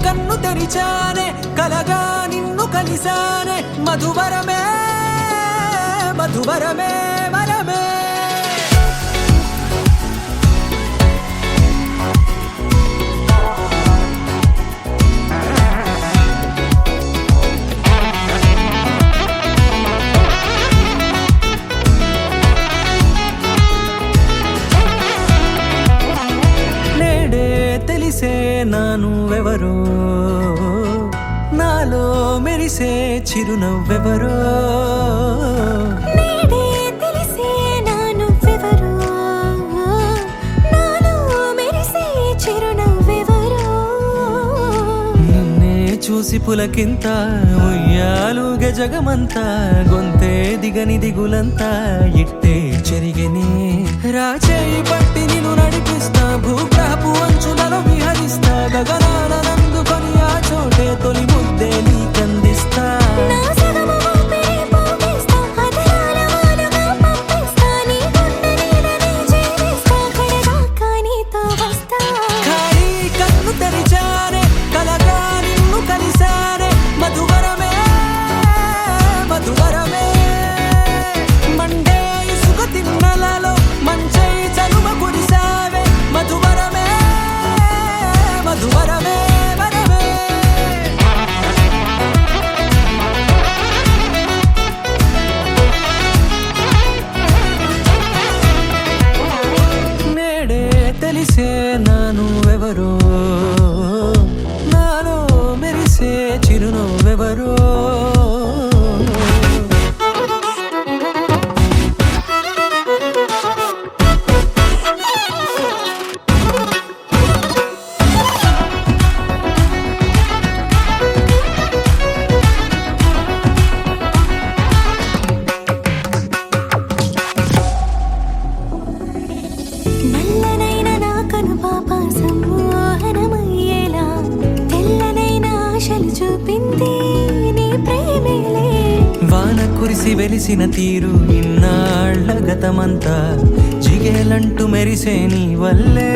కన్ను తెరిచానే కలగా నిన్ను కలిసానే మధువరమే మధువరమే వరమే తెలిసే నానువెవరో నాలో మెరిసే చిరునవ్వెవరో నేడే తెలిసే నానువెవరో నాలో మెరిసే చిరునవ్వెవరో నిన్నే చూసి పులకింత ఉయ్యాలుగ జగమంతా గొంతే దిగని దిగులంతా ఇట్టే చెరిగనే రాచేయి పట్టి నిన్ను నడిపిస్తా భూగ్రహపు అంచులలో విహరిస్తా గగనాల నందుకొని ఆ చోటే తొలి ముద్దే నీకందిస్తా నా సగము ఊపిరి పోగేస్తా అధరాల వానగా పంపిస్తా నీ గుండె నీడనే జీవిస్తా కడదాకా నీతో వస్తా ఖాళీ కన్ను తెరిచానే కలగా నిన్ను కలిసానే మధువరమే మధువరమే మండే ఇసుక తిన్నలలో మంచై చలువ కురిసావే మధువరమే మధువరమే వరమే నేడే తెలిసే నానువెవరో నాలో మెరిసే చిరునవ్వెవరో నల్లనైన నా కనుపాప సమ్మోహనమయ్యేలా తెల్లనైన ఆశలు చూపింది నీ ప్రేమేలే వాన కురిసి వెలిసిన తీరు ఇన్నాళ్ల గతమంతా జిగేలంటూ మెరిసే నీ వల్లే